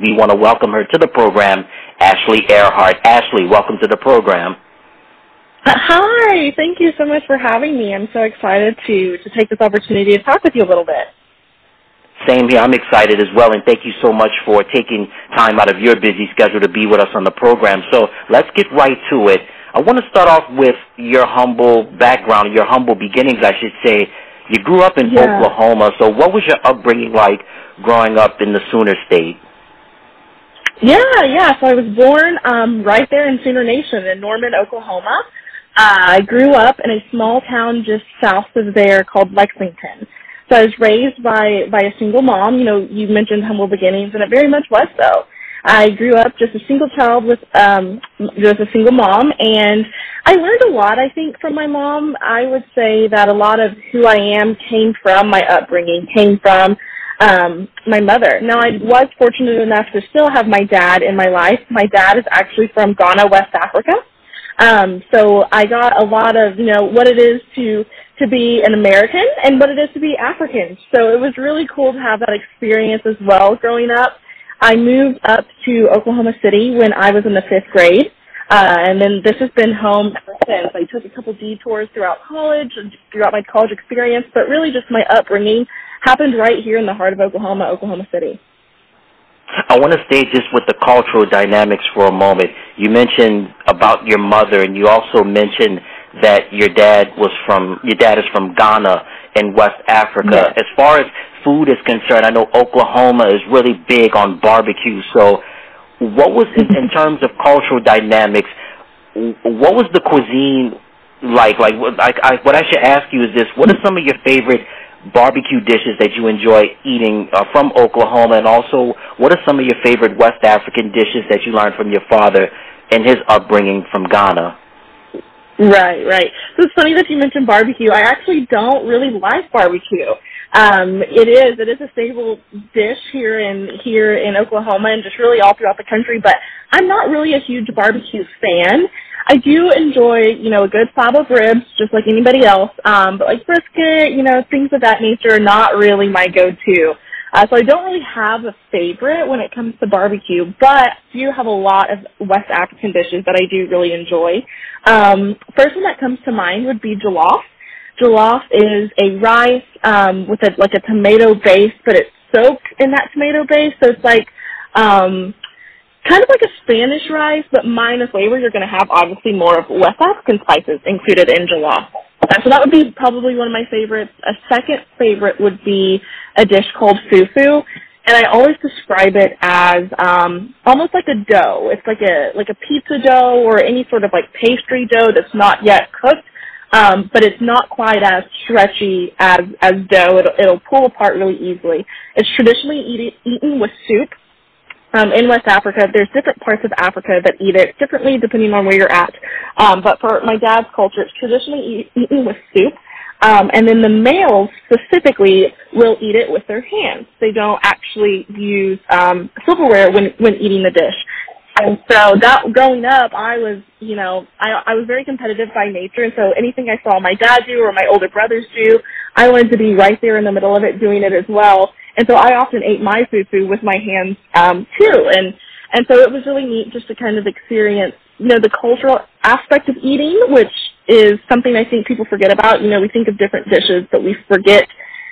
we want to welcome her to the program, Ashley Earhart. Ashley, welcome to the program. Hi, thank you so much for having me. I'm so excited to take this opportunity to talk with you a little bit. Same here. I'm excited as well, and thank you so much for taking time out of your busy schedule to be with us on the program. So let's get right to it. I want to start off with your humble background, your humble beginnings, I should say. You grew up in Oklahoma, so what was your upbringing like growing up in the Sooner State? Yeah. So I was born right there in Sooner Nation in Norman, Oklahoma. I grew up in a small town just south of there called Lexington. So I was raised by a single mom. You know, you mentioned humble beginnings, and it very much was so. I grew up just a single child with just a single mom, and I learned a lot, I think, from my mom. I would say that a lot of who I am came from my upbringing, came from my mother. Now, I was fortunate enough to still have my dad in my life. My dad is actually from Ghana, West Africa. So I got a lot of, you know, what it is to be an American and what it is to be African. So it was really cool to have that experience as well growing up. I moved up to Oklahoma City when I was in the 5th grade, and then this has been home ever since. I took a couple detours throughout college and throughout my college experience, but really just my upbringing happened right here in the heart of Oklahoma, Oklahoma City. I want to stay just with the cultural dynamics for a moment. You mentioned about your mother, and you also mentioned that your dad is from Ghana in West Africa. Yes. As far as food is concerned, I know Oklahoma is really big on barbecue. So what was, in terms of cultural dynamics, what was the cuisine like? What I should ask you is this: what are some of your favorite barbecue dishes that you enjoy eating from Oklahoma, and also what are some of your favorite West African dishes that you learned from your father and his upbringing from Ghana? Right. So it's funny that you mentioned barbecue. I actually don't really like barbecue. It is a staple dish here in Oklahoma and just really all throughout the country, but I'm not really a huge barbecue fan. I do enjoy, you know, a good slab of ribs, just like anybody else, but like brisket, you know, things of that nature are not really my go-to. So I don't really have a favorite when it comes to barbecue, but I do have a lot of West African dishes that I do really enjoy. First one that comes to mind would be jollof. Jollof is a rice with a tomato base, but it's soaked in that tomato base, so it's like kind of like a Spanish rice, but minus flavors. You're going to have obviously more of West African spices included in jollof. So that would be probably one of my favorites. A second favorite would be a dish called fufu, and I always describe it as almost like a dough. It's like a pizza dough or any sort of like pastry dough that's not yet cooked, but it's not quite as stretchy as dough. It'll pull apart really easily. It's traditionally eaten with soup. In West Africa, there's different parts of Africa that eat it differently depending on where you're at. But for my dad's culture, it's traditionally eaten with soup. And then the males specifically will eat it with their hands. They don't actually use silverware when eating the dish. And so that growing up, I was very competitive by nature. And so anything I saw my dad do or my older brothers do, I wanted to be right there in the middle of it doing it as well. And so I often ate my fufu with my hands too. And so it was really neat just to kind of experience, you know, the cultural aspect of eating, which is something I think people forget about. You know, we think of different dishes, but we forget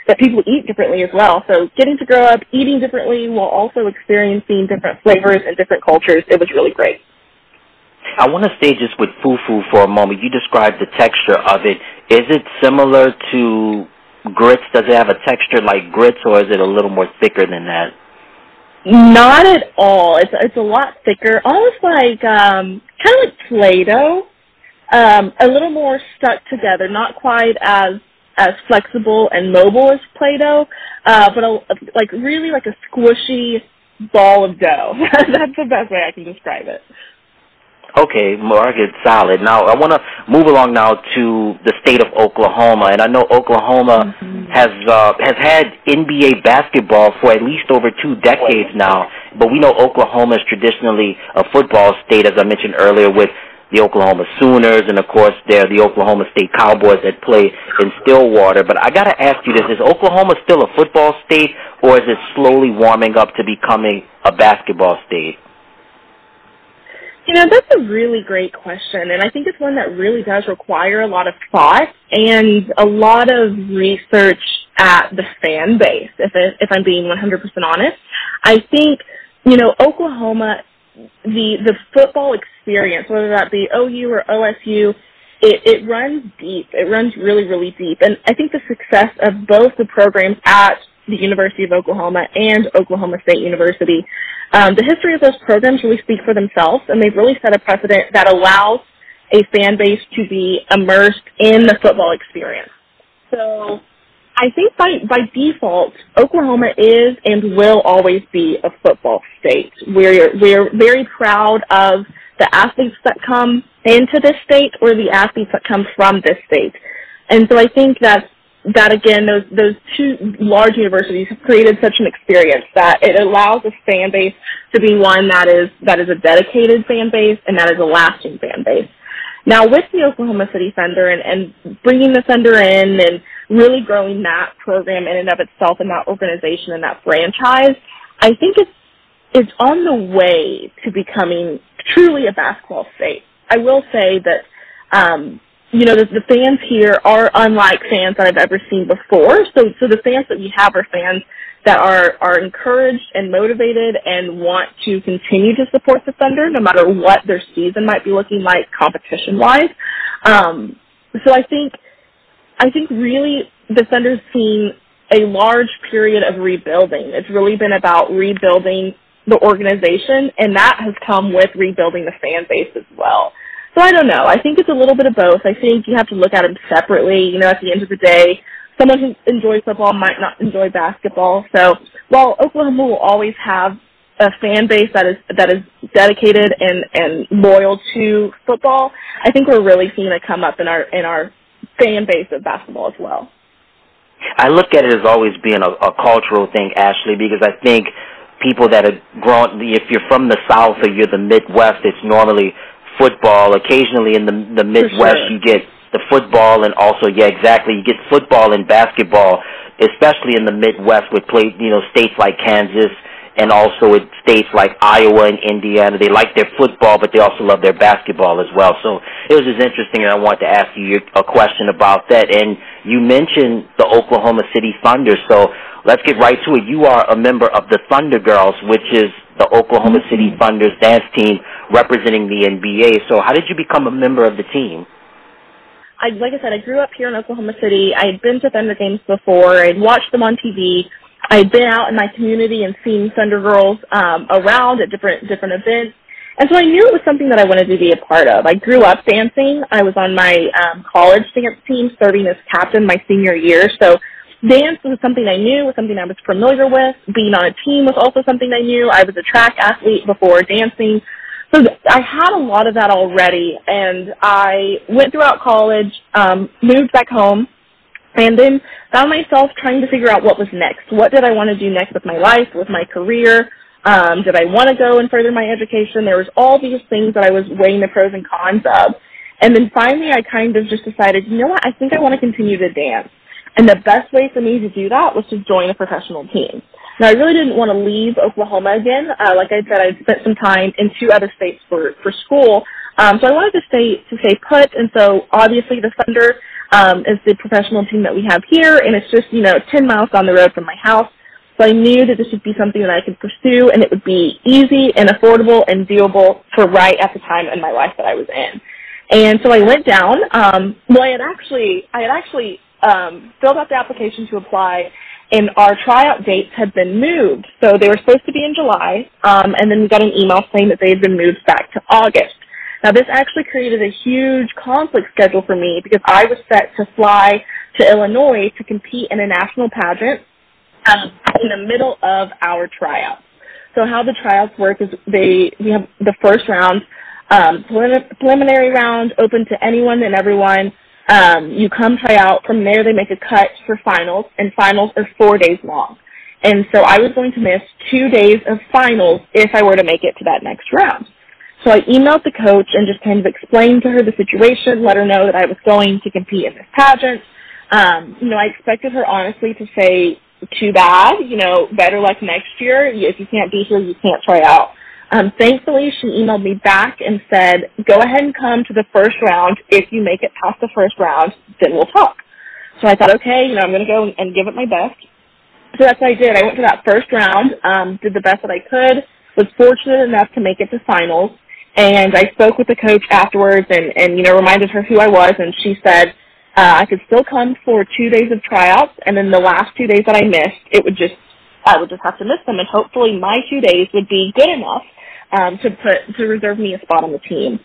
that people eat differently as well. So getting to grow up eating differently while also experiencing different flavors and different cultures, it was really great. I want to stay just with fufu for a moment. You described the texture of it. Is it similar to grits? Does it have a texture like grits, or is it a little more thicker than that? Not at all. It's a lot thicker, almost like kind of like Play-Doh, a little more stuck together, not quite as flexible and mobile as Play-Doh, but really like a squishy ball of dough. That's the best way I can describe it. Okay, market solid. Now, I want to move along now to the state of Oklahoma, and I know Oklahoma has had NBA basketball for at least over 2 decades now, but we know Oklahoma is traditionally a football state, as I mentioned earlier, with the Oklahoma Sooners, and, of course, they're the Oklahoma State Cowboys that play in Stillwater. But I got to ask you this. Is Oklahoma still a football state, or is it slowly warming up to becoming a basketball state? You know, that's a really great question, and I think it's one that really does require a lot of thought and a lot of research at the fan base, if I'm being 100% honest. I think, you know, Oklahoma, the football experience, whether that be OU or OSU, it runs deep. It runs really, really deep. And I think the success of both the programs at the University of Oklahoma and Oklahoma State University, the history of those programs really speak for themselves, and they've really set a precedent that allows a fan base to be immersed in the football experience. So I think by default, Oklahoma is and will always be a football state. We're very proud of the athletes that come into this state or the athletes that come from this state. And so I think that again, those two large universities have created such an experience that it allows a fan base to be one that is a dedicated fan base and that is a lasting fan base. Now, with the Oklahoma City Thunder and bringing the Thunder in and really growing that program in and of itself and that organization and that franchise, I think it's on the way to becoming truly a basketball state. I will say that, you know, the fans here are unlike fans that I've ever seen before. So the fans that we have are fans that are encouraged and motivated and want to continue to support the Thunder no matter what their season might be looking like competition-wise. So I think really the Thunder's seen a large period of rebuilding. It's really been about rebuilding the organization, and that has come with rebuilding the fan base as well. So I don't know. I think it's a little bit of both. I think you have to look at them separately. You know, at the end of the day, someone who enjoys football might not enjoy basketball. So while Oklahoma will always have a fan base that is dedicated and loyal to football, I think we're really seeing it come up in our fan base of basketball as well. I look at it as always being a cultural thing, Ashley, because I think people that are grown, if you're from the South or you're the Midwest, it's normally football. Occasionally in the Midwest, sure, you get the football and also, yeah, exactly, you get football and basketball, especially in the Midwest with states like Kansas and also with states like Iowa and Indiana. They like their football, but they also love their basketball as well. So it was just interesting, and I wanted to ask you a question about that. And you mentioned the Oklahoma City Thunder, so let's get right to it. You are a member of the Thunder Girls, which is the Oklahoma City Thunder's dance team representing the NBA. So how did you become a member of the team? Like I said, I grew up here in Oklahoma City. I had been to Thunder games before. I'd watched them on TV. I had been out in my community and seen Thunder Girls around at different events. And so I knew it was something that I wanted to be a part of. I grew up dancing. I was on my college dance team serving as captain my senior year. So dance was something I knew, was something I was familiar with. Being on a team was also something I knew. I was a track athlete before dancing. So I had a lot of that already, and I went throughout college, moved back home, and then found myself trying to figure out what was next. What did I want to do next with my life, with my career? Did I want to go and further my education? There was all these things that I was weighing the pros and cons of. And then finally I kind of just decided, you know what, I think I want to continue to dance. And the best way for me to do that was to join a professional team. Now, I really didn't want to leave Oklahoma again. Like I said, I'd spent some time in 2 other states for school. So I wanted to stay put. And so obviously the Thunder is the professional team that we have here, and it's just, 10 miles down the road from my house. So I knew that this would be something that I could pursue, and it would be easy and affordable and doable for right at the time in my life that I was in. And so I went down. I had actually filled out the application to apply, and our tryout dates had been moved. So they were supposed to be in July, and then we got an email saying that they had been moved back to August. Now, this actually created a huge conflict schedule for me because I was set to fly to Illinois to compete in a national pageant in the middle of our tryouts. So how the tryouts work is we have the first round, preliminary round, open to anyone and everyone. You come try out. From there, they make a cut for finals, and finals are 4 days long. And so I was going to miss 2 days of finals if I were to make it to that next round. So I emailed the coach and just kind of explained to her the situation, let her know that I was going to compete in this pageant. I expected her honestly to say, too bad, better luck next year. If you can't be here, you can't try out. Thankfully, she emailed me back and said, go ahead and come to the first round. If you make it past the first round, then we'll talk. So I thought, okay, I'm going to go and give it my best. So that's what I did. I went to that first round, did the best that I could, was fortunate enough to make it to finals. And I spoke with the coach afterwards and reminded her who I was, and she said I could still come for 2 days of tryouts, and then the last 2 days that I missed, I would just have to miss them, and hopefully my 2 days would be good enough to reserve me a spot on the team.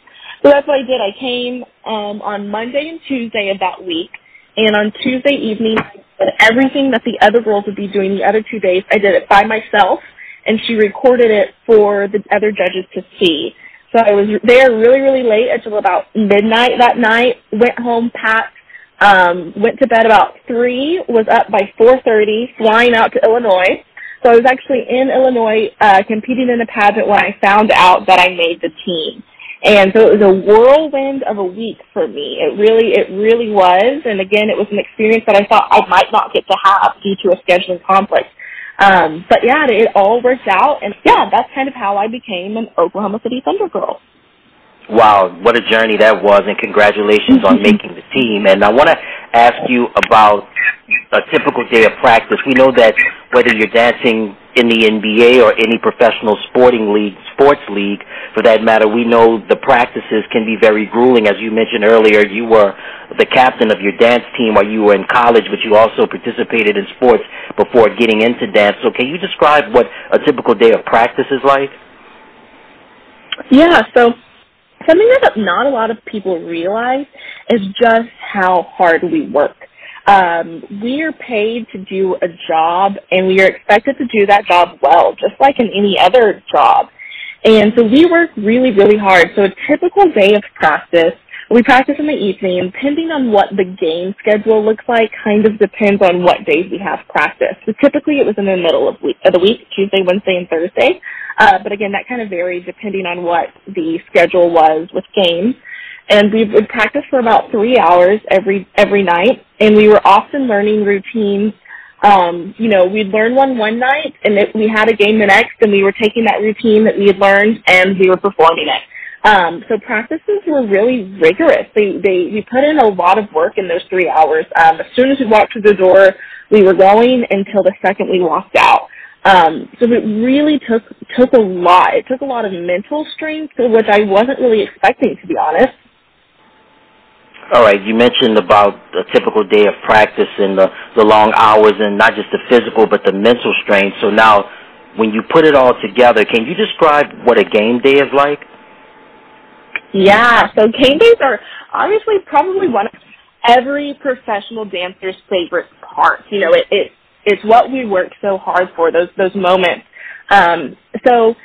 So that's what I did. I came on Monday and Tuesday of that week, and on Tuesday evening, I did everything that the other girls would be doing the other 2 days. I did it by myself, and she recorded it for the other judges to see. So I was there really, really late until about midnight that night, went home, packed, went to bed about 3, was up by 4:30, flying out to Illinois. So I was actually in Illinois competing in a pageant when I found out that I made the team. And so it was a whirlwind of a week for me. It really was. And again, it was an experience that I thought I might not get to have due to a scheduling conflict. But yeah, it all worked out, and yeah, that's kind of how I became an Oklahoma City Thunder girl. Wow, what a journey that was, and congratulations on making the team. And I want to ask you about a typical day of practice. We know that whether you're dancing in the NBA or any professional sports league, for that matter, we know the practices can be very grueling. As you mentioned earlier, you were the captain of your dance team while you were in college, but you also participated in sports before getting into dance. So can you describe what a typical day of practice is like? Yeah, so something that not a lot of people realize is just how hard we work. We are paid to do a job, and we are expected to do that job well, just like in any other job. And so we work really, really hard. So a typical day of practice, we practice in the evening. Depending on what the game schedule looks like, kind of depends on what days we have practice. So typically it was in the middle of the week, Tuesday, Wednesday, and Thursday. But again, that kind of varied depending on what the schedule was with games. And we would practice for about 3 hours every night, and we were often learning routines. We'd learn one night, and we had a game the next, and we were taking that routine that we had learned, and we were performing it. So practices were really rigorous. We put in a lot of work in those 3 hours. As soon as we walked through the door, we were going until the second we walked out. So it really took a lot. It took a lot of mental strength, which I wasn't really expecting, to be honest. All right, you mentioned about a typical day of practice and the long hours, and not just the physical but the mental strain. So now, when you put it all together, can you describe what a game day is like? Yeah, so game days are obviously probably one of every professional dancer's favorite parts. It's what we work so hard for, those moments. So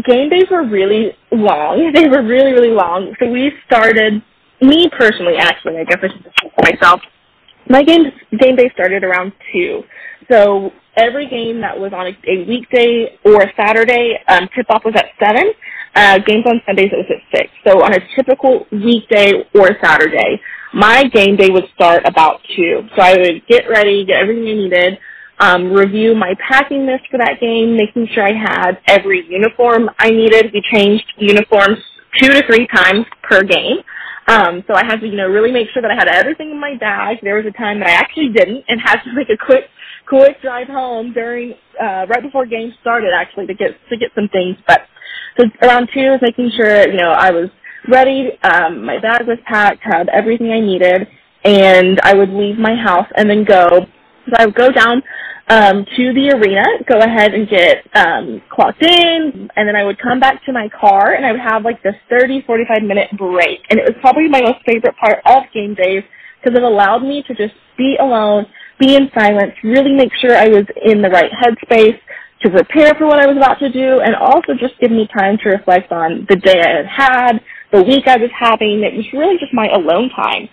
game days were really long. They were really, really long. So we started, me personally, actually, I guess I should just speak for myself. My game day started around 2. So every game that was on a weekday or a Saturday, tip-off was at 7. Games on Sundays, it was at 6. So on a typical weekday or Saturday, my game day would start about 2. So I would get ready, get everything I needed, review my packing list for that game, making sure I had every uniform I needed. We changed uniforms 2 to 3 times per game. So I had to, really make sure that I had everything in my bag. There was a time that I actually didn't and had to make a quick drive home right before games started, actually, to get some things. But so around 2 was making sure, I was ready. My bag was packed, had everything I needed, and I would leave my house and then go. So I would go down to the arena, go ahead and get clocked in, and then I would come back to my car, and I would have like this 30-45-minute break. And it was probably my most favorite part of game days because it allowed me to just be alone, be in silence, really make sure I was in the right headspace to prepare for what I was about to do, and also just give me time to reflect on the day I had, the week I was having. It was really just my alone time.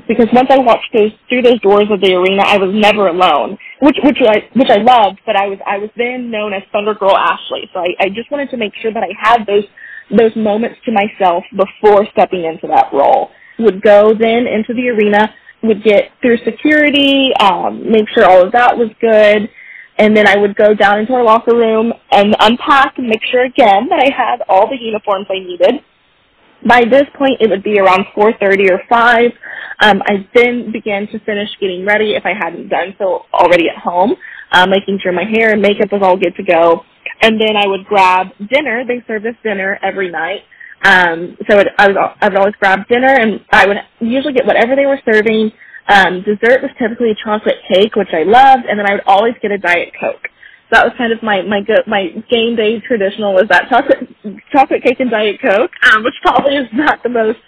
Because once I walked through those doors of the arena, I was never alone, which I loved. But I was then known as Thunder Girl Ashley. So I just wanted to make sure that I had those those moments to myself before stepping into that role. Would go then into the arena, would get through security, make sure all of that was good, and then I would go down into our locker room and unpack and make sure again that I had all the uniforms I needed. By this point, it would be around 4:30 or 5. I then began to finish getting ready if I hadn't done so already at home, making sure my hair and makeup was all good to go. And then I would grab dinner. They serve us dinner every night. I would always grab dinner, and I would usually get whatever they were serving. Dessert was typically a chocolate cake, which I loved, and then I would always get a Diet Coke. So that was kind of my game day traditional, was that chocolate cake and Diet Coke, which probably is not the most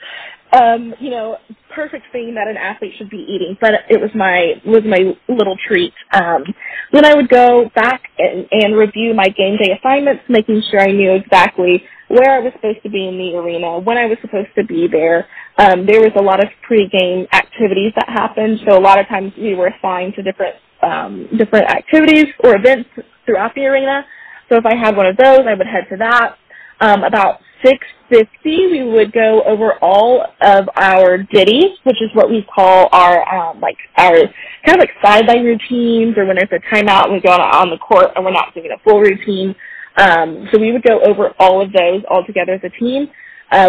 perfect thing that an athlete should be eating, but it was my little treat. Then I would go back and review my game day assignments, making sure I knew exactly where I was supposed to be in the arena, when I was supposed to be there. There was a lot of pre-game activities that happened, so a lot of times we were assigned to different activities or events throughout the arena. So if I had one of those, I would head to that. About 6:50, we would go over all of our ditties, which is what we call our kind of like sideline routines, or when there's a timeout and we go on the court and we're not doing a full routine. So we would go over all of those all together as a team.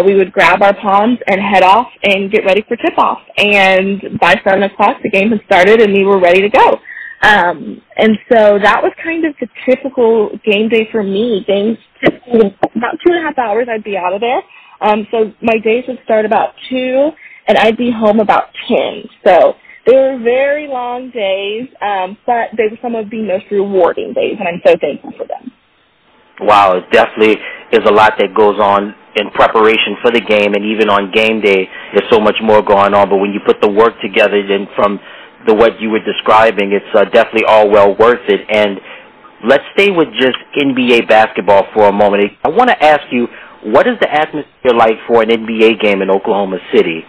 We would grab our palms and head off and get ready for tip-off. And by 7 o'clock, the game had started and we were ready to go. And so that was kind of the typical game day for me. Games, typically about 2.5 hours, I'd be out of there. So my days would start about 2, and I'd be home about 10. So they were very long days, but they were some of the most rewarding days, and I'm so thankful for them. Wow, it definitely is a lot that goes on in preparation for the game, and even on game day, there's so much more going on. But when you put the work together, then from what you were describing, it's definitely all well worth it. And let's stay with just NBA basketball for a moment. I want to ask you, what is the atmosphere like for an NBA game in Oklahoma City?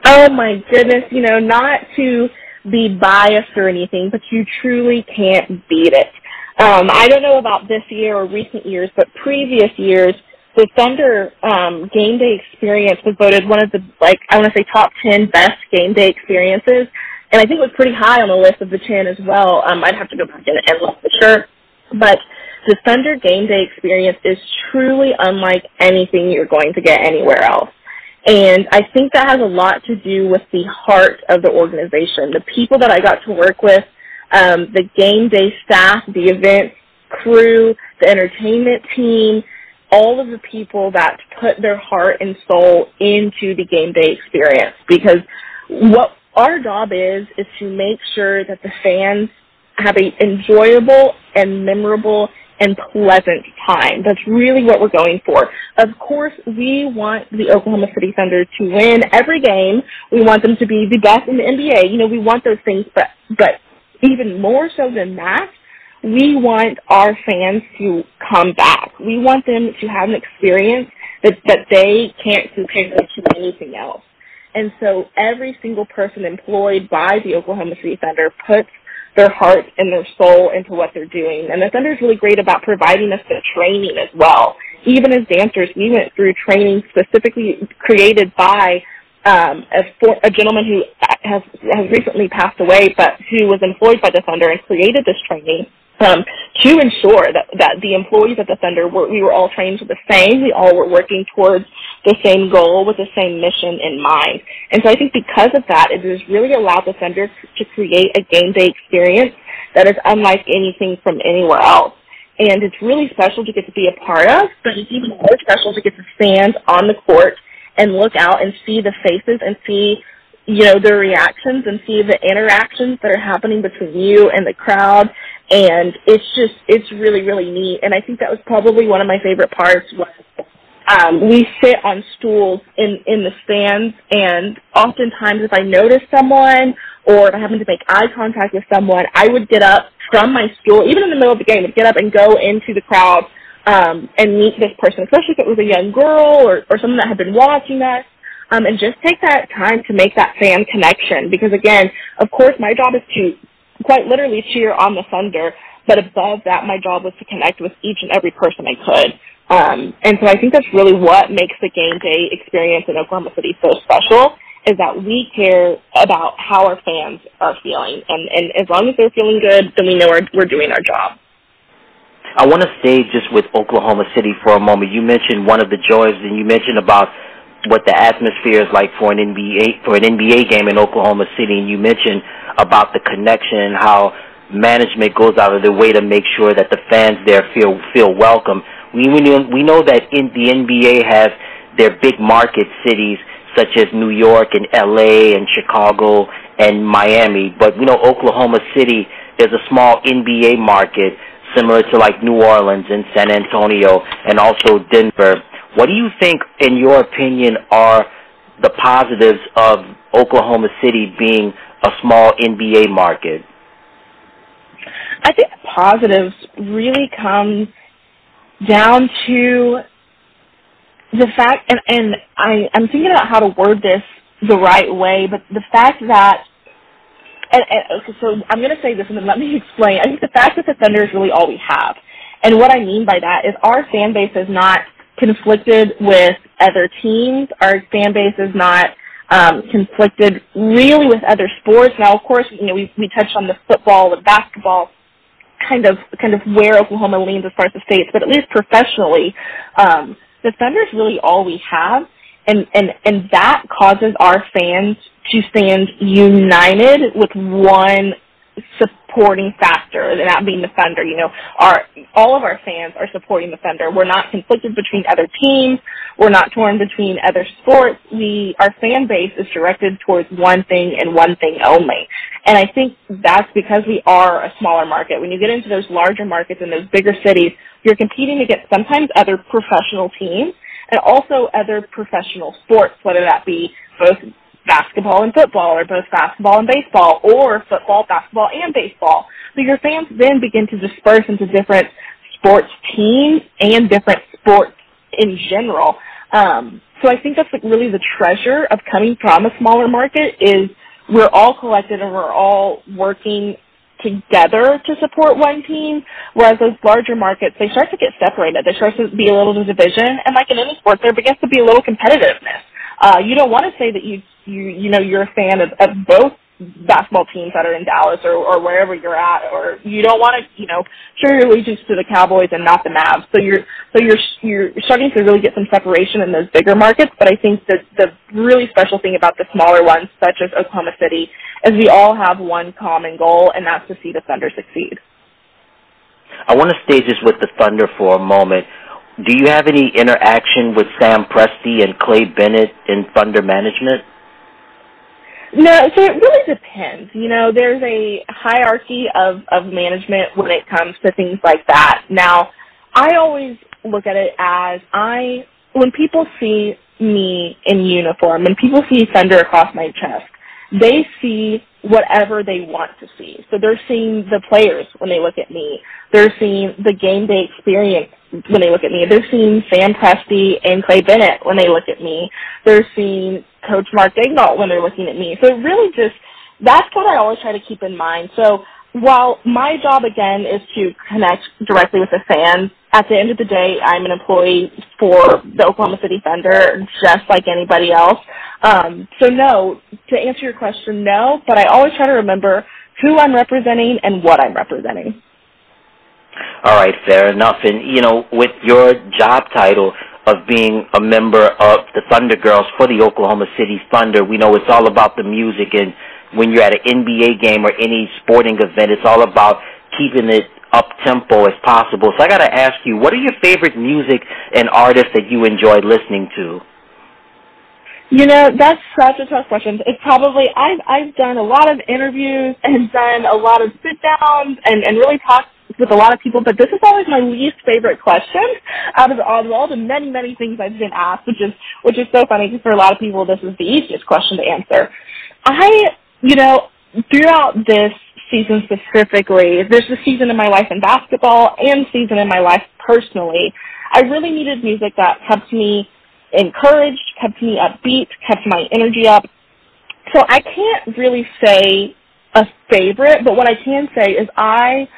Oh, my goodness. Not to be biased or anything, but you truly can't beat it. I don't know about this year or recent years, but previous years, the Thunder game day experience was voted one of the, top 10 best game day experiences. And I think it was pretty high on the list of the 10 as well. I'd have to go back and look for sure. But the Thunder game day experience is truly unlike anything you're going to get anywhere else. And I think that has a lot to do with the heart of the organization. The people that I got to work with, the game day staff, the event crew, the entertainment team, all of the people that put their heart and soul into the game day experience. Because what our job is to make sure that the fans have an enjoyable and memorable and pleasant time. That's really what we're going for. Of course, we want the Oklahoma City Thunder to win every game. We want them to be the best in the NBA. We want those things, but even more so than that, we want our fans to come back. We want them to have an experience that they can't compare to anything else. And so every single person employed by the Oklahoma City Thunder puts their heart and their soul into what they're doing. And the Thunder is really great about providing us the training as well. Even as dancers, we went through training specifically created by a gentleman who has recently passed away, but who was employed by the Thunder and created this training to ensure that the employees of the Thunder, we were all trained to the same. We all were working towards the same goal with the same mission in mind. And so I think because of that, it has really allowed the Thunder to create a game day experience that is unlike anything from anywhere else. And it's really special to get to be a part of, but it's even more special to get to stand on the court and look out and see the faces and see, their reactions and see the interactions that are happening between you and the crowd. And it's really, really neat. And I think that was probably one of my favorite parts was we sit on stools in the stands, and oftentimes if I notice someone or if I happen to make eye contact with someone, I would get up from my stool, even in the middle of the game, I'd get up and go into the crowd and meet this person, especially if it was a young girl or someone that had been watching us, and just take that time to make that fan connection. Because, again, of course, my job is to quite literally cheer on the Thunder, but above that, my job was to connect with each and every person I could. And so I think that's really what makes the game day experience in Oklahoma City so special, is that we care about how our fans are feeling. And as long as they're feeling good, then we know we're doing our job. I want to stay just with Oklahoma City for a moment. You mentioned one of the joys, and you mentioned about what the atmosphere is like for an NBA game in Oklahoma City, and you mentioned about the connection and how management goes out of their way to make sure that the fans there feel welcome. We know that the NBA has their big market cities such as New York and LA and Chicago and Miami, but we know Oklahoma City is a small NBA market similar to like New Orleans and San Antonio and also Denver. What do you think, in your opinion, are the positives of Oklahoma City being a small NBA market? I think the positives really come down to the fact, and I'm thinking about how to word this the right way, but the fact that, okay, so I'm going to say this and then let me explain. I think the fact that the Thunder is really all we have. And what I mean by that is our fan base is not conflicted with other teams. Our fan base is not conflicted really with other sports. Now, of course, we touched on the football, the basketball, kind of where Oklahoma leans as far as the states, but at least professionally, the Thunder is really all we have, and that causes our fans to stand united with one supporting factor, and that being the Thunder. All of our fans are supporting the Thunder. We're not conflicted between other teams. We're not torn between other sports. Our fan base is directed towards one thing and one thing only. And I think that's because we are a smaller market. When you get into those larger markets in those bigger cities, you're competing against sometimes other professional teams and also other professional sports, whether that be both basketball and football, or both basketball and baseball, or football, basketball, and baseball. So your fans then begin to disperse into different sports teams and different sports in general. So I think that's really the treasure of coming from a smaller market, is we're all collected and we're all working together to support one team, whereas those larger markets, they start to get separated. There starts to be a little division, and like in any sport, there begins to be a little competitiveness. You don't want to say that you're a fan of both basketball teams that are in Dallas or wherever you're at, or you don't want to, show your allegiance to the Cowboys and not the Mavs. So you're starting to really get some separation in those bigger markets. But I think that the really special thing about the smaller ones, such as Oklahoma City, is we all have one common goal, and that's to see the Thunder succeed. I want to stay just with the Thunder for a moment. Do you have any interaction with Sam Presti and Clay Bennett in Thunder management? No, so it really depends. There's a hierarchy of management when it comes to things like that. Now, I always look at it as when people see me in uniform, when people see Thunder across my chest, they see whatever they want to see. So they're seeing the players when they look at me. They're seeing the game day experience when they look at me. They're seeing Sam Presti and Clay Bennett when they look at me. They're seeing Coach Mark Daigneault when they're looking at me. So it really that's what I always try to keep in mind. So while my job, again, is to connect directly with the fans, at the end of the day, I'm an employee for the Oklahoma City Thunder, just like anybody else. So no, to answer your question, no, but I always try to remember who I'm representing and what I'm representing. All right, fair enough. And, with your job title of being a member of the Thunder Girls for the Oklahoma City Thunder, we know it's all about the music, and when you're at an NBA game or any sporting event, it's all about keeping it up-tempo as possible. So I got to ask you, what are your favorite music and artists that you enjoy listening to? That's such a tough question. It's probably, I've done a lot of interviews and done a lot of sit-downs and really talked with a lot of people, but this is always my least favorite question out of all the many, many things I've been asked, which is so funny because for a lot of people this is the easiest question to answer. Throughout this season specifically, there's a season in my life in basketball and season in my life personally, I really needed music that kept me encouraged, kept me upbeat, kept my energy up. So I can't really say a favorite, but what I can say is I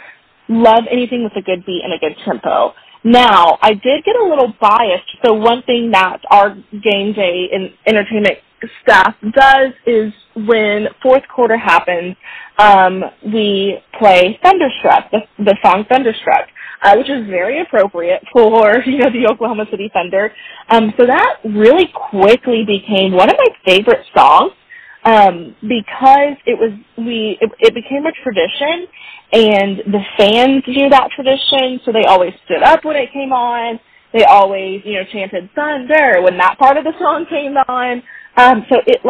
love anything with a good beat and a good tempo. Now, I did get a little biased. So one thing that our game day and entertainment staff does is when fourth quarter happens, we play Thunderstruck, the song Thunderstruck, which is very appropriate for, the Oklahoma City Thunder. So that really quickly became one of my favorite songs, because it became a tradition, and the fans knew that tradition, so they always stood up when it came on. They always, chanted Thunder when that part of the song came on. So it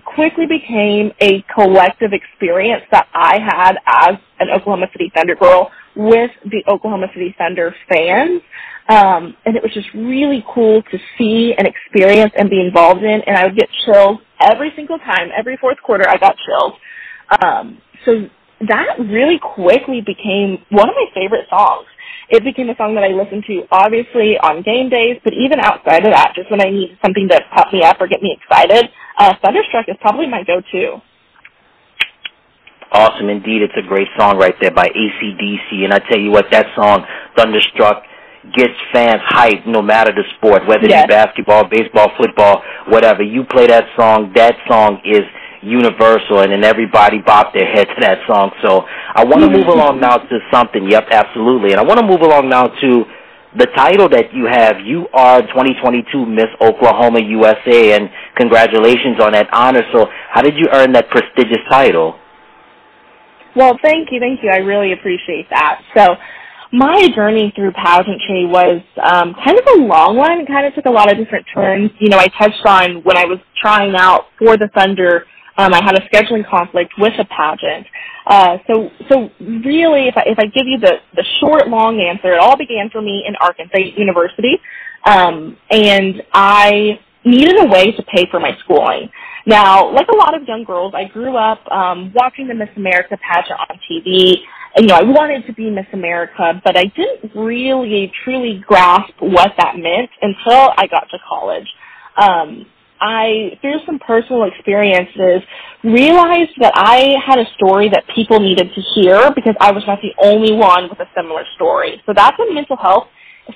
quickly became a collective experience that I had as an Oklahoma City Thunder girl with the Oklahoma City Thunder fans. And it was just really cool to see and experience and be involved in, and I would get chills every single time. Every fourth quarter I got chills. So that really quickly became one of my favorite songs. It became a song that I listened to, obviously, on game days, but even outside of that, just when I needed something to pep me up or get me excited, Thunderstruck is probably my go-to. Awesome. Indeed, it's a great song right there by AC/DC. And I tell you what, that song, Thunderstruck, gets fans hyped no matter the sport, whether it's basketball, baseball, football, whatever. You play that song is universal, and then everybody bop their head to that song. So I want to move along now to something. Yep, absolutely. And I want to move along now to the title that you have. You are 2022 Miss Oklahoma USA, and congratulations on that honor. So how did you earn that prestigious title? Well, thank you. I really appreciate that. So my journey through pageantry was kind of a long one. It kind of took a lot of different turns. I touched on when I was trying out for the Thunder, I had a scheduling conflict with a pageant. So really, if I give you the short, long answer, it all began for me in Arkansas University, and I needed a way to pay for my schooling. Now, like a lot of young girls, I grew up watching the Miss America pageant on TV. And, I wanted to be Miss America, but I didn't really, truly grasp what that meant until I got to college. I, through some personal experiences, realized that I had a story that people needed to hear because I was not the only one with a similar story. So that's when mental health,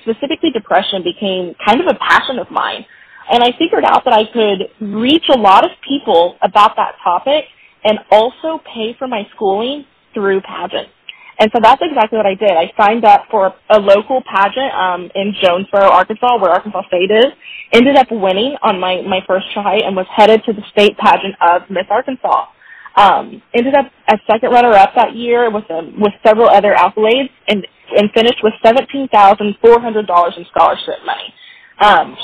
specifically depression, became kind of a passion of mine. And I figured out that I could reach a lot of people about that topic and also pay for my schooling through pageants. And so that's exactly what I did. I signed up for a local pageant in Jonesboro, Arkansas, where Arkansas State is. Ended up winning on my first try and was headed to the state pageant of Miss Arkansas. Ended up as second runner-up that year with several other accolades and finished with $17,400 in scholarship money.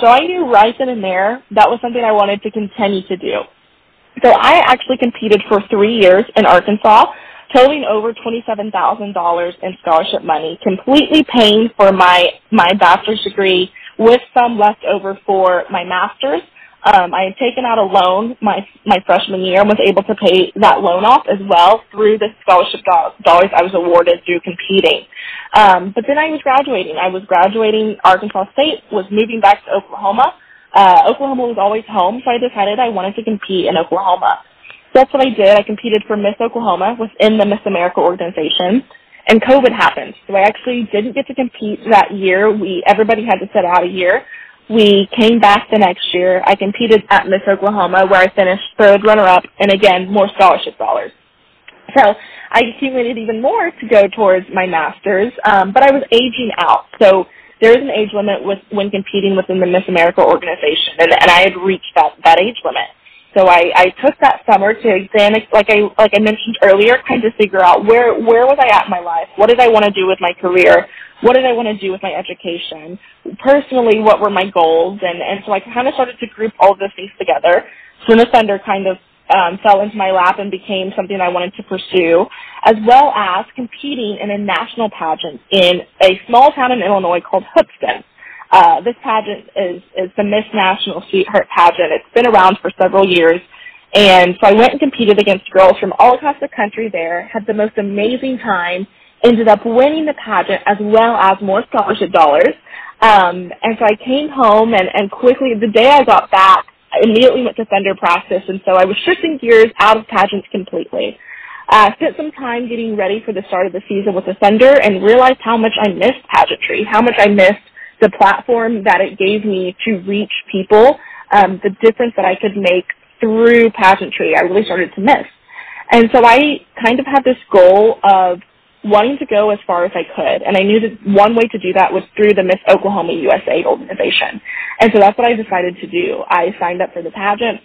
So I knew right then and there that was something I wanted to continue to do. So I actually competed for 3 years in Arkansas, totaling over $27,000 in scholarship money, completely paying for my bachelor's degree with some left over for my master's. I had taken out a loan my freshman year and was able to pay that loan off as well through the scholarship dollars I was awarded through competing. But then I was graduating. Arkansas State, was moving back to Oklahoma. Oklahoma was always home, so I decided I wanted to compete in Oklahoma. That's what I did. I competed for Miss Oklahoma within the Miss America organization, and COVID happened. So I actually didn't get to compete that year. Everybody had to sit out a year. We came back the next year. I competed at Miss Oklahoma, where I finished third runner-up, and again, more scholarship dollars. So I accumulated even more to go towards my master's, but I was aging out. So there is an age limit when competing within the Miss America organization, and I had reached that age limit. So I took that summer to then, like I mentioned earlier, kind of figure out where was I at in my life? What did I want to do with my career? What did I want to do with my education? Personally, what were my goals? And so I kind of started to group all of those things together. So the Thunder kind of fell into my lap and became something I wanted to pursue, as well as competing in a national pageant in a small town in Illinois called Hoopeston. This pageant is the Miss National Sweetheart pageant. It's been around for several years. And so I went and competed against girls from all across the country there, had the most amazing time, ended up winning the pageant as well as more scholarship dollars. And so I came home and quickly, the day I got back, I immediately went to Thunder practice. And so I was shifting gears out of pageants completely. Spent some time getting ready for the start of the season with the Thunder and realized how much I missed pageantry, how much I missed the platform that it gave me to reach people, the difference that I could make through pageantry. I really started to miss. And so I kind of had this goal of wanting to go as far as I could, and I knew that one way to do that was through the Miss Oklahoma USA organization. And so that's what I decided to do. I signed up for the pageant,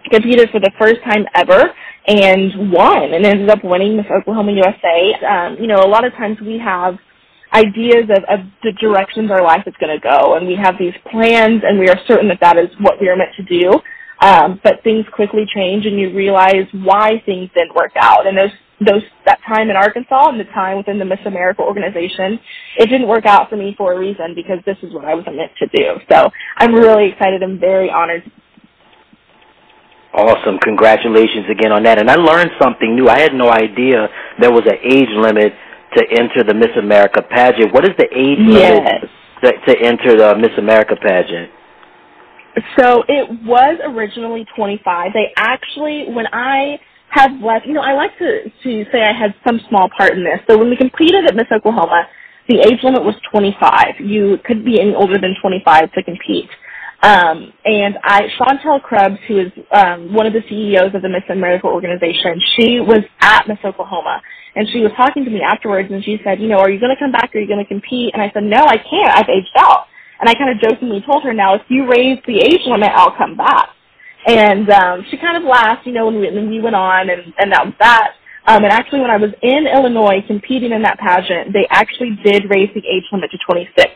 competed for the first time ever, and won, and ended up winning Miss Oklahoma USA. You know, a lot of times we have ideas of the directions our life is going to go, and we have these plans, and we are certain that that is what we are meant to do. But things quickly change, and you realize why things didn't work out. And that time in Arkansas and the time within the Miss America organization, it didn't work out for me for a reason, because this is what I was meant to do. So I'm really excited and very honored. Awesome. Congratulations again on that. And I learned something new. I had no idea there was an age limit to enter the Miss America pageant. What is the age limit to enter the Miss America pageant? So it was originally 25. They actually, when I had left, you know, I like to say I had some small part in this. So when we competed at Miss Oklahoma, the age limit was 25. You could be any older than 25 to compete. And Chantel Krebs, who is one of the CEOs of the Miss America organization, she was at Miss Oklahoma, and she was talking to me afterwards, and she said, you know, are you going to come back, or are you going to compete? And I said, no, I can't. I've aged out. And I kind of jokingly told her, now, if you raise the age limit, I'll come back. And she kind of laughed, you know, when we went on, and that was that. And actually, when I was in Illinois competing in that pageant, they actually did raise the age limit to 26.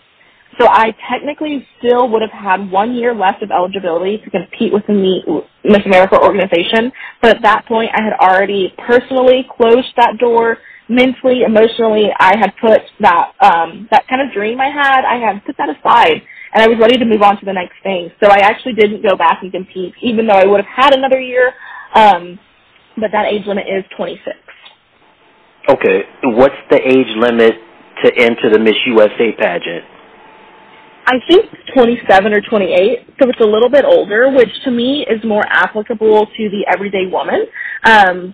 So I technically still would have had 1 year left of eligibility to compete within the Miss America organization. But at that point, I had already personally closed that door. Mentally, emotionally, I had put that kind of dream I had put that aside, and I was ready to move on to the next thing. So I actually didn't go back and compete, even though I would have had another year, but that age limit is 26. Okay. What's the age limit to enter the Miss USA pageant? I think 27 or 28, so it's a little bit older, which to me is more applicable to the everyday woman,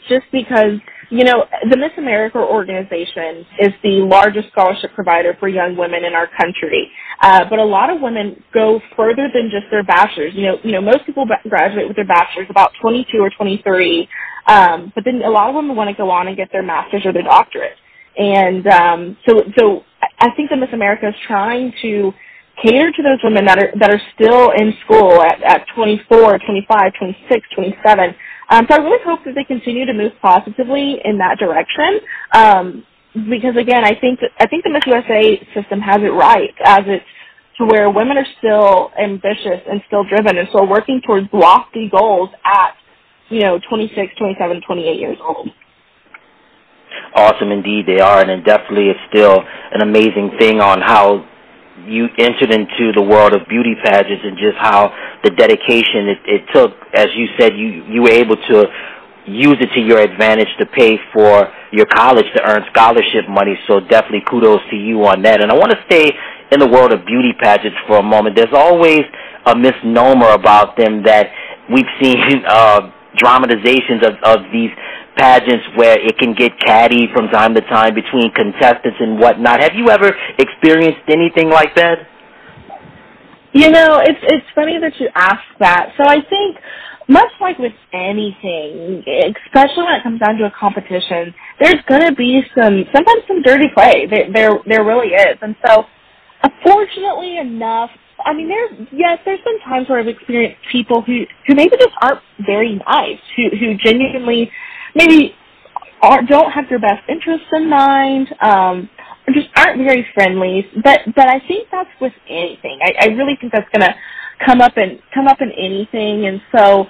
just because, you know, the Miss America organization is the largest scholarship provider for young women in our country, but a lot of women go further than just their bachelor's. You know, most people graduate with their bachelor's about 22 or 23, but then a lot of women want to go on and get their master's or their doctorate, and so I think the Miss America is trying to cater to those women that are still in school at 24, 25, 26, 27. So I really hope that they continue to move positively in that direction. Because again, I think the Miss USA system has it right, as it's to where women are still ambitious and still driven and still working towards lofty goals at, you know, 26, 27, 28 years old. Awesome indeed they are, and definitely it's still an amazing thing on how you entered into the world of beauty pageants and just how the dedication it took. As you said, you were able to use it to your advantage to pay for your college to earn scholarship money, so definitely kudos to you on that. And I want to stay in the world of beauty pageants for a moment. There's always a misnomer about them that we've seen dramatizations of these pageants where it can get catty from time to time between contestants and whatnot. Have you ever experienced anything like that? You know, it's funny that you ask that. So I think, much like with anything, especially when it comes down to a competition, there's going to be sometimes some dirty play. There really is. And so, unfortunately enough, I mean, there's been times where I've experienced people who maybe just aren't very nice, who genuinely maybe don't have your best interests in mind, or just aren't very friendly. But I think that's with anything. I really think that's going to come up in anything. And so,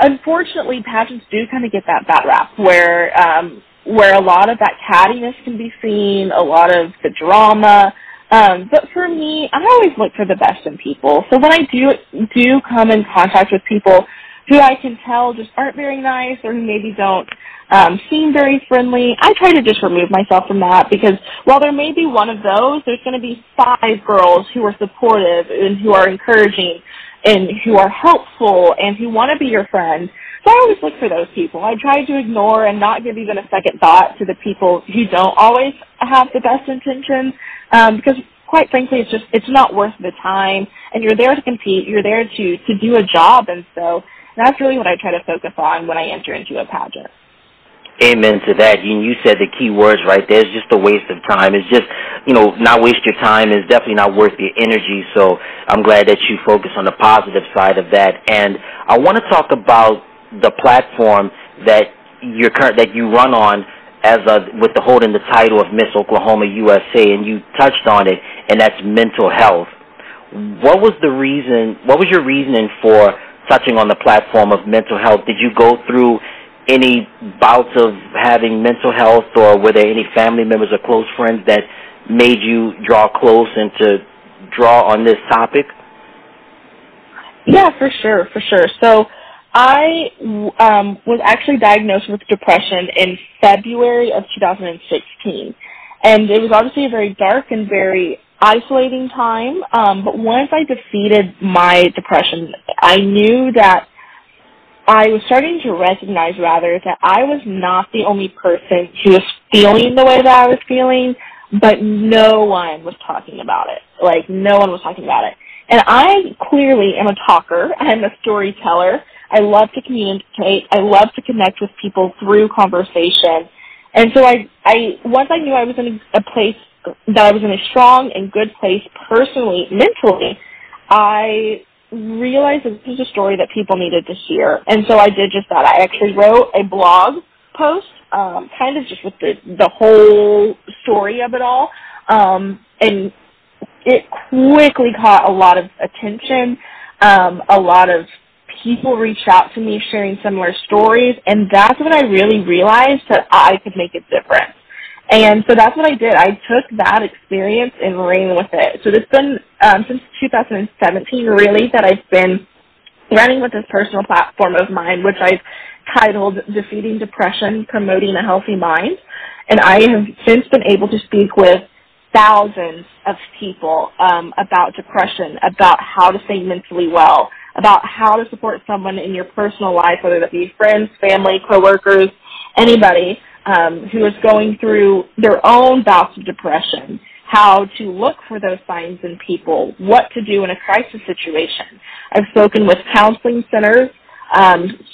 unfortunately, pageants do kind of get that bad rap where a lot of that cattiness can be seen, a lot of the drama. But for me, I always look for the best in people. So when I do come in contact with people who I can tell just aren't very nice or who maybe don't seem very friendly, I try to just remove myself from that, because while there may be one of those, there's going to be 5 girls who are supportive and who are encouraging and who are helpful and who want to be your friend. So I always look for those people. I try to ignore and not give even a second thought to the people who don't always have the best intentions, because quite frankly, it's not worth the time. And you're there to compete. You're there to do a job. And so that's really what I try to focus on when I enter into a pageant. Amen to that. You said the key words right there. It's just a waste of time. It's just, not waste your time. It's definitely not worth your energy. So I'm glad that you focus on the positive side of that. And I want to talk about the platform that you run on with the holding the title of Miss Oklahoma USA, and you touched on it, and that's mental health. What was your reasoning for touching on the platform of mental health? Did you go through any bouts of having mental health, or were there any family members or close friends that made you draw close and to draw on this topic? Yeah, for sure. So I was actually diagnosed with depression in February of 2016. And it was obviously a very dark and very isolating time. But once I defeated my depression, I knew that I was starting to recognize, rather, that I was not the only person who was feeling the way that I was feeling, but no one was talking about it. No one was talking about it. And I clearly am a talker. I'm a storyteller. I love to communicate. I love to connect with people through conversation. And so once I knew I was in a place, that I was in a strong and good place personally, mentally, I realized that this was a story that people needed to hear. And so I did just that. I actually wrote a blog post, kind of just with the whole story of it all. And it quickly caught a lot of attention. A lot of people reached out to me sharing similar stories, and that's when I really realized that I could make a difference. And so that's what I did. I took that experience and ran with it. So it's been since 2017, really, that I've been running with this personal platform of mine, which I've titled Defeating Depression, Promoting a Healthy Mind. And I have since been able to speak with thousands of people about depression, about how to stay mentally well, about how to support someone in your personal life, whether that be friends, family, coworkers, anybody who is going through their own bouts of depression, how to look for those signs in people, what to do in a crisis situation. I've spoken with counseling centers,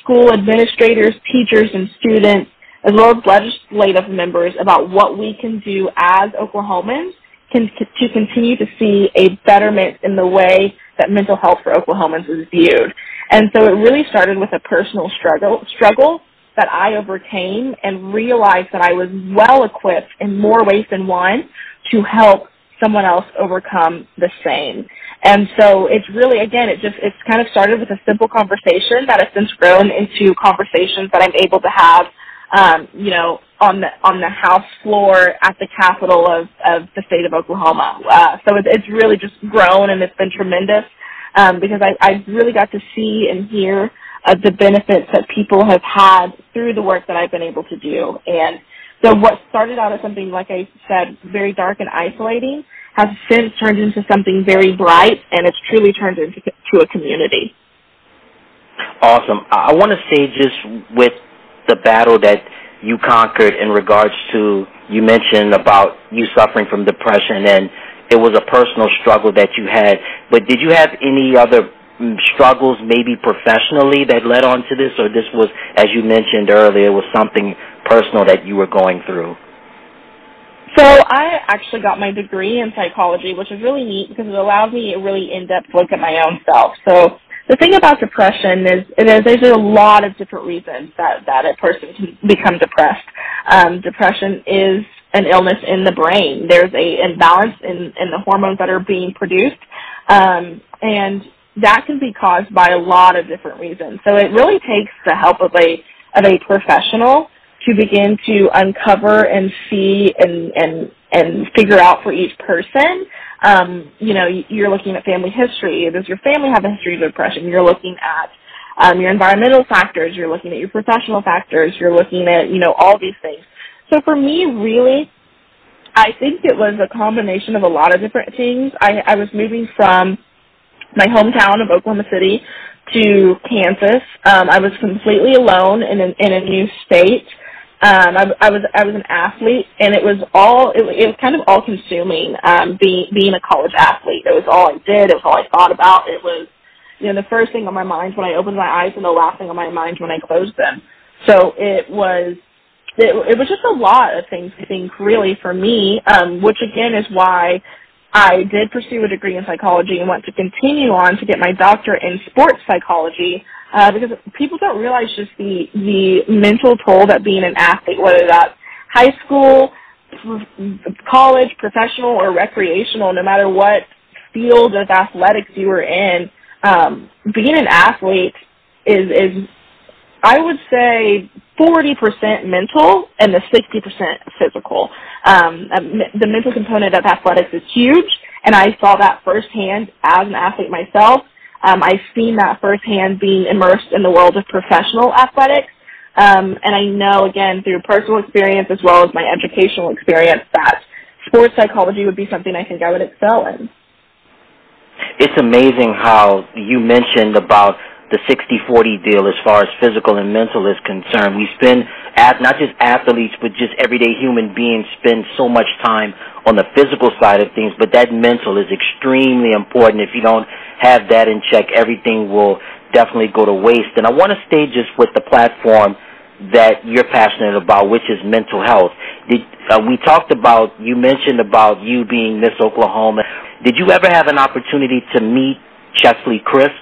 school administrators, teachers, and students, as well as legislative members about what we can do as Oklahomans to continue to see a betterment in the way that mental health for Oklahomans is viewed. And so it really started with a personal struggle that I overcame and realized that I was well equipped in more ways than one to help someone else overcome the same. And so it's really, again, it's kind of started with a simple conversation that has since grown into conversations that I'm able to have, on the House floor at the Capitol of the state of Oklahoma. So it's really just grown, and it's been tremendous because I really got to see and hear the benefits that people have had through the work that I've been able to do. And so what started out as something, like I said, very dark and isolating, has since turned into something very bright, and it's truly turned into a community. Awesome. I want to say, just with the battle that you conquered in regards to, you mentioned about you suffering from depression, and it was a personal struggle that you had, but did you have any other struggles maybe professionally that led on to this, or this was, as you mentioned earlier, was something personal that you were going through? So I actually got my degree in psychology, which is really neat because it allowed me a really in-depth look at my own self. So the thing about depression is there's a lot of different reasons that a person can become depressed. Depression is an illness in the brain. There's an imbalance in the hormones that are being produced, and that can be caused by a lot of different reasons. So it really takes the help of a professional to begin to uncover and see and figure out for each person. You're looking at family history. Does your family have a history of depression? You're looking at your environmental factors. You're looking at your professional factors. You're looking at, all these things. So for me, really, I think it was a combination of a lot of different things. I was moving from my hometown of Oklahoma City to Kansas. I was completely alone in a new state. I was an athlete, and it was kind of all consuming. Being a college athlete, it was all I did. It was all I thought about. It was, the first thing on my mind when I opened my eyes, and the last thing on my mind when I closed them. So it was just a lot of things, I think, really for me, which again is why I did pursue a degree in psychology and want to continue on to get my doctorate in sports psychology, because people don't realize just the mental toll that being an athlete, whether that's high school, college, professional, or recreational, no matter what field of athletics you were in, being an athlete is I would say 40% mental and the 60% physical. The mental component of athletics is huge, and I saw that firsthand as an athlete myself. I've seen that firsthand being immersed in the world of professional athletics, and I know, again, through personal experience as well as my educational experience, that sports psychology would be something I think I would excel in. It's amazing how you mentioned about the 60-40 deal as far as physical and mental is concerned. We spend, not just athletes, but just everyday human beings spend so much time on the physical side of things, but that mental is extremely important. If you don't have that in check, everything will definitely go to waste. And I want to stay just with the platform that you're passionate about, which is mental health. You mentioned about you being Miss Oklahoma. Did you ever have an opportunity to meet Chesley Christ?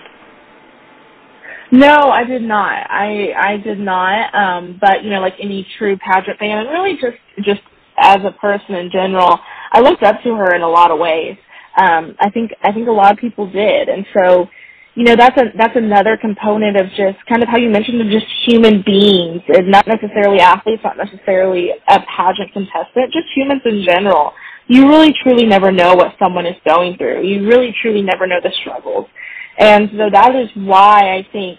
No, I did not. I did not. But like any true pageant fan, and really just as a person in general, I looked up to her in a lot of ways. I think a lot of people did, and so that's another component of just kind of how you mentioned of just human beings, and not necessarily athletes, not necessarily a pageant contestant, just humans in general. You really truly never know what someone is going through. You really truly never know the struggles. And so that is why I think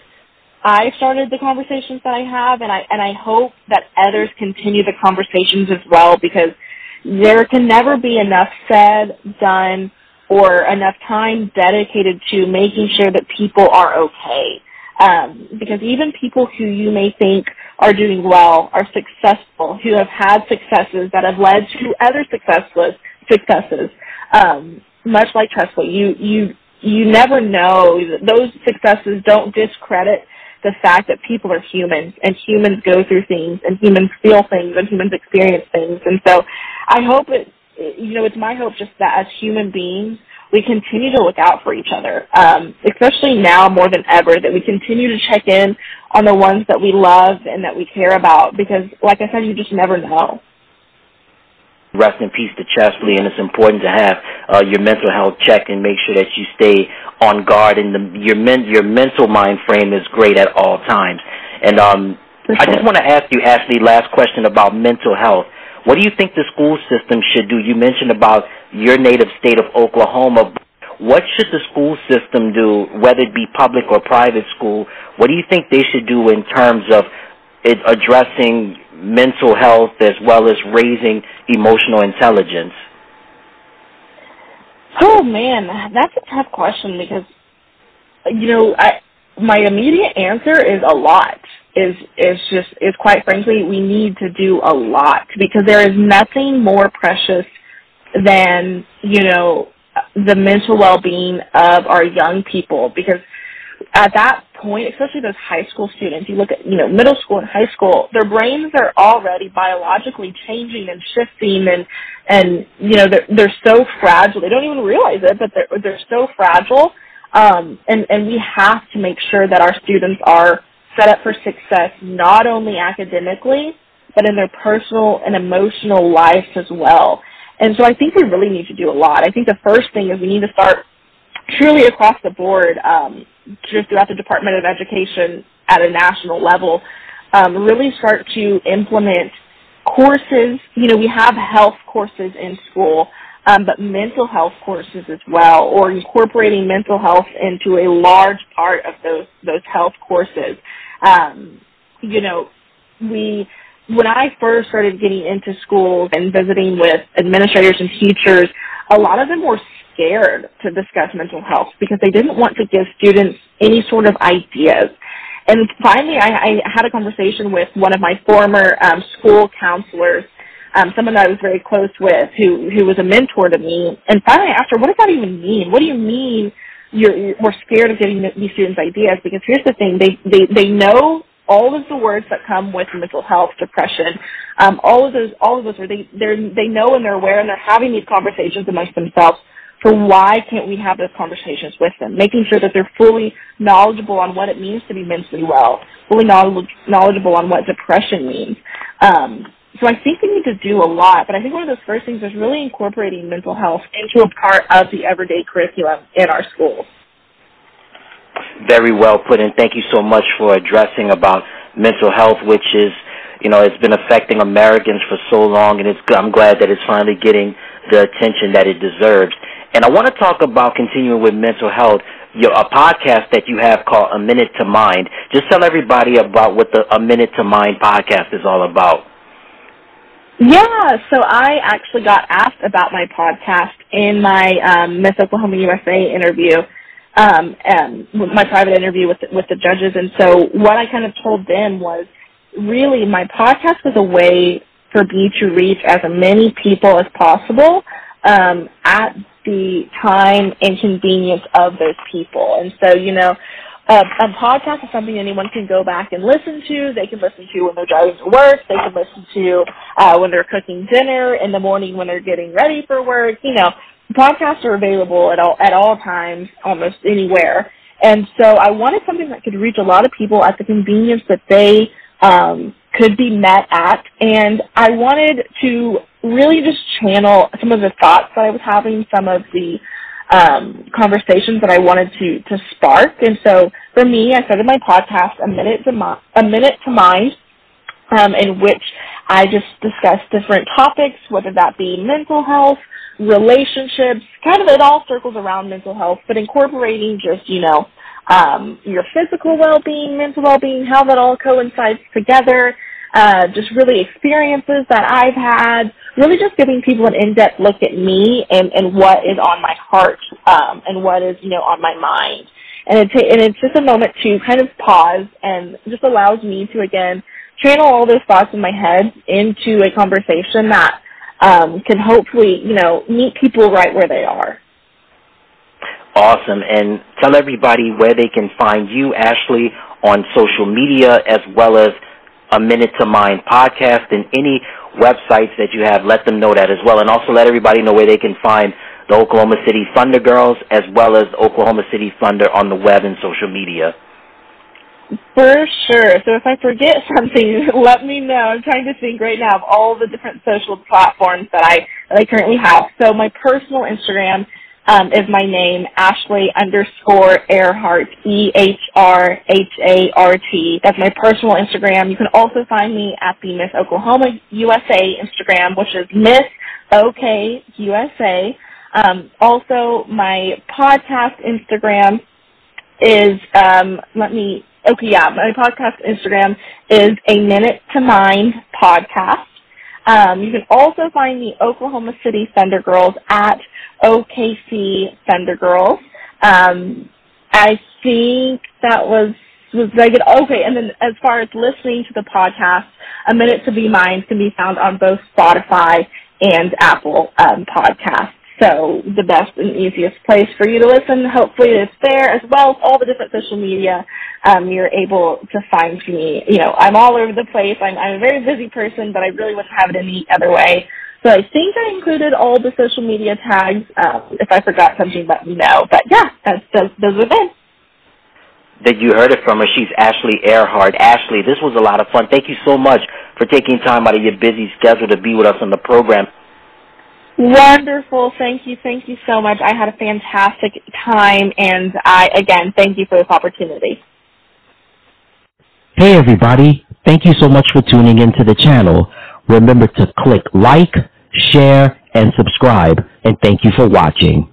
I started the conversations that I have, and I hope that others continue the conversations as well, because there can never be enough said, done, or enough time dedicated to making sure that people are okay. Because even people who you may think are doing well, are successful, who have had successes that have led to other successes, much like Chesley, you never know. Those successes don't discredit the fact that people are humans, and humans go through things, and humans feel things, and humans experience things. And so I hope it's my hope just that as human beings, we continue to look out for each other, especially now more than ever, that we continue to check in on the ones that we love and that we care about, because, like I said, you just never know. Rest in peace to Chesley, and it's important to have your mental health checked and make sure that you stay on guard, and your mental mind frame is great at all times. And I just want to ask you, Ashley, last question about mental health. What do you think the school system should do? You mentioned about your native state of Oklahoma. What should the school system do, whether it be public or private school? What do you think they should do in terms of addressing mental health as well as raising emotional intelligence? Oh man, that's a tough question, because my immediate answer is a lot. Is quite frankly, we need to do a lot, because there is nothing more precious than the mental well-being of our young people, because at that point, especially those high school students, you look at, middle school and high school, their brains are already biologically changing and shifting, and they're so fragile. They don't even realize it, but they're so fragile. And we have to make sure that our students are set up for success, not only academically, but in their personal and emotional lives as well. And so I think we really need to do a lot. I think the first thing is we need to start truly across the board, just throughout the Department of Education at a national level, really start to implement courses. We have health courses in school, but mental health courses as well, or incorporating mental health into a large part of those health courses. When I first started getting into schools and visiting with administrators and teachers, a lot of them were scared to discuss mental health because they didn't want to give students any sort of ideas. And finally, I had a conversation with one of my former school counselors, someone that I was very close with, who was a mentor to me. And finally, I asked her, what does that even mean? What do you mean we're scared of giving these students ideas? Because here's the thing, they know all of the words that come with mental health, depression, all of those they know and they're aware, and they're having these conversations amongst themselves. So why can't we have those conversations with them, making sure that they're fully knowledgeable on what it means to be mentally well, fully knowledgeable on what depression means. So I think we need to do a lot, but I think one of those first things is really incorporating mental health into a part of the everyday curriculum in our schools. Very well put, and thank you so much for addressing about mental health, which is, it's been affecting Americans for so long, and I'm glad that it's finally getting the attention that it deserves. And I want to talk about, continuing with mental health, a podcast that you have called A Minute to Mind. Just tell everybody about what the A Minute to Mind podcast is all about. Yeah, so I actually got asked about my podcast in my Miss Oklahoma USA interview, my private interview with the judges. And so what I kind of told them was, really, my podcast was a way for me to reach as many people as possible at the time and convenience of those people. And so, a podcast is something anyone can go back and listen to. They can listen to when they're driving to work. They can listen to when they're cooking dinner, in the morning when they're getting ready for work. Podcasts are available at all times, almost anywhere. And so I wanted something that could reach a lot of people at the convenience that they could be met at. And I wanted to really just channel some of the thoughts that I was having, some of the conversations that I wanted to spark. And so for me, I started my podcast, A Minute to Mind, in which I just discuss different topics, whether that be mental health, relationships, kind of it all circles around mental health, but incorporating just, your physical well-being, mental well-being, how that all coincides together, just really experiences that I've had, really just giving people an in-depth look at me and what is on my heart and what is, on my mind. And it's just a moment to kind of pause, and just allows me to, again, channel all those thoughts in my head into a conversation that can hopefully, meet people right where they are. Awesome. And tell everybody where they can find you, Ashley, on social media, as well as A Minute to Mind podcast, and any websites that you have. Let them know that as well. And also let everybody know where they can find the Oklahoma City Thunder Girls, as well as Oklahoma City Thunder on the web and social media. For sure. So if I forget something, let me know. I'm trying to think right now of all the different social platforms that I currently have. So my personal Instagram is my name, Ashley_Earhart, EHRHART. That's my personal Instagram. You can also find me at the Miss Oklahoma USA Instagram, which is Miss OK USA. Also, my podcast Instagram is, my podcast Instagram is A Minute to Mind podcast. You can also find the Oklahoma City Thunder Girls at OKC Thunder Girls. I think that was very good. Okay, and then as far as listening to the podcast, A Minute to Be Mine can be found on both Spotify and Apple podcasts. So the best and easiest place for you to listen, hopefully it's there, as well as all the different social media you're able to find me. I'm all over the place. I'm a very busy person, but I really wouldn't have it any other way. So I think I included all the social media tags. If I forgot something, let me know. But yeah, those are them. That you heard it from her. She's Ashley Earhart. Ashley, this was a lot of fun. Thank you so much for taking time out of your busy schedule to be with us on the program. Wonderful. Thank you so much. I had a fantastic time, and again, thank you for this opportunity. Hey everybody, thank you so much for tuning into the channel. Remember to click like, share, and subscribe, and thank you for watching.